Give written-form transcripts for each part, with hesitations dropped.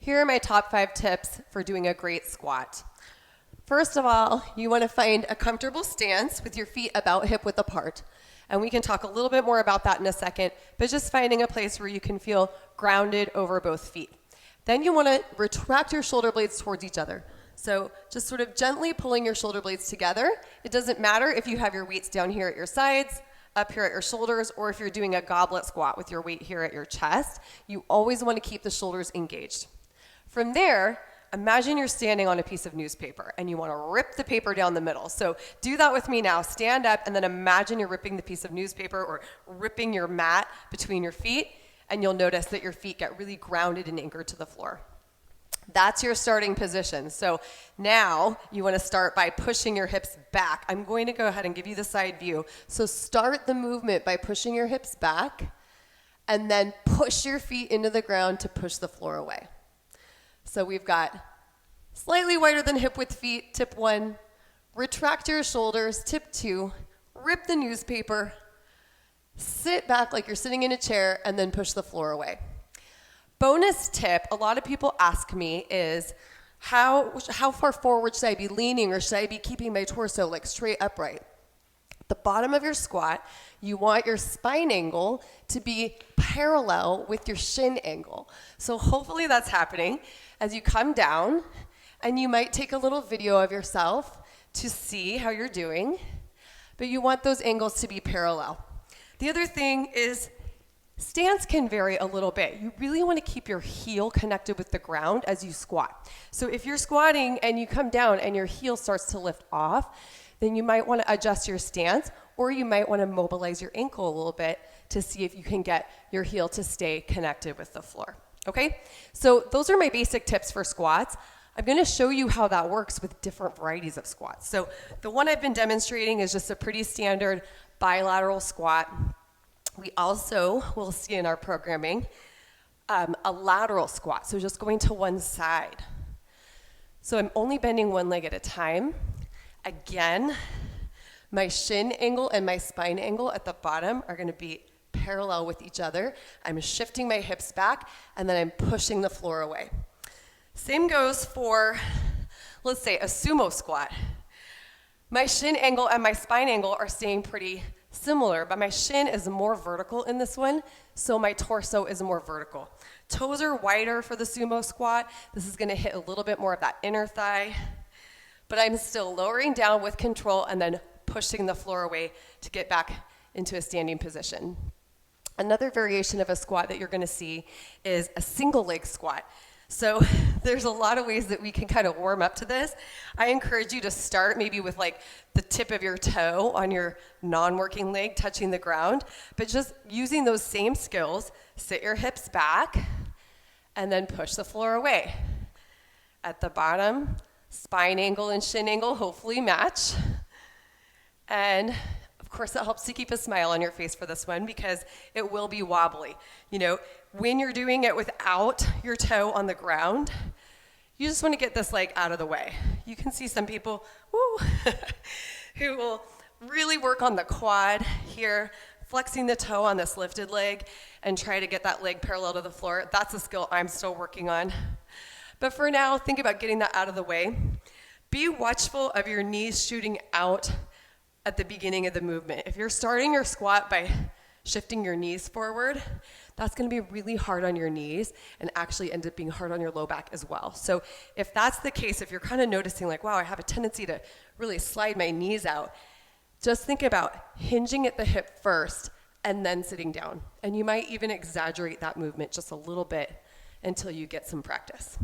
Here are my top 5 tips for doing a great squat. First of all, you want to find a comfortable stance with your feet about hip width apart. And we can talk a little bit more about that in a second, but just finding a place where you can feel grounded over both feet. Then you want to retract your shoulder blades towards each other. So just sort of gently pulling your shoulder blades together. It doesn't matter if you have your weights down here at your sides, up here at your shoulders, or if you're doing a goblet squat with your weight here at your chest. You always want to keep the shoulders engaged. From there, imagine you're standing on a piece of newspaper and you want to rip the paper down the middle. So do that with me now. Stand up and then imagine you're ripping the piece of newspaper or ripping your mat between your feet, and you'll notice that your feet get really grounded and anchored to the floor. That's your starting position. So now you want to start by pushing your hips back. I'm going to go ahead and give you the side view. So start the movement by pushing your hips back and then push your feet into the ground to push the floor away. So we've got slightly wider than hip width feet, tip 1. Retract your shoulders, tip 2. Rip the newspaper. Sit back like you're sitting in a chair and then push the floor away. Bonus tip, a lot of people ask me is, how far forward should I be leaning, or should I be keeping my torso like straight upright? At the bottom of your squat, you want your spine angle to be parallel with your shin angle. So hopefully that's happening as you come down, and you might take a little video of yourself to see how you're doing, but you want those angles to be parallel. The other thing is, stance can vary a little bit. You really want to keep your heel connected with the ground as you squat. So if you're squatting and you come down and your heel starts to lift off, then you might want to adjust your stance, or you might want to mobilize your ankle a little bit to see if you can get your heel to stay connected with the floor. Okay? So those are my basic tips for squats. I'm going to show you how that works with different varieties of squats. So the one I've been demonstrating is just a pretty standard bilateral squat. We also will see in our programming a lateral squat, so just going to one side. So I'm only bending one leg at a time. Again, my shin angle and my spine angle at the bottom are going to be parallel with each other. I'm shifting my hips back, and then I'm pushing the floor away. Same goes for, let's say, a sumo squat. My shin angle and my spine angle are staying pretty similar, but my shin is more vertical in this one, so my torso is more vertical. Toes are wider for the sumo squat. This is going to hit a little bit more of that inner thigh, but I'm still lowering down with control and then pushing the floor away to get back into a standing position. Another variation of a squat that you're going to see is a single leg squat. So there's a lot of ways that we can kind of warm up to this. I encourage you to start maybe with like the tip of your toe on your non-working leg touching the ground, but just using those same skills, sit your hips back and then push the floor away. At the bottom, spine angle and shin angle hopefully match. And of course, it helps to keep a smile on your face for this one because it will be wobbly. You know, when you're doing it without your toe on the ground, you just want to get this leg out of the way. You can see some people who will really work on the quad here, flexing the toe on this lifted leg and try to get that leg parallel to the floor. That's a skill I'm still working on. But for now, think about getting that out of the way. Be watchful of your knees shooting out at the beginning of the movement. If you're starting your squat by shifting your knees forward, that's going to be really hard on your knees and actually end up being hard on your low back as well. So if that's the case, if you're kind of noticing like, wow, I have a tendency to really slide my knees out, just think about hinging at the hip first and then sitting down. And you might even exaggerate that movement just a little bit until you get some practice.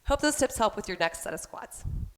Hope those tips help with your next set of squats.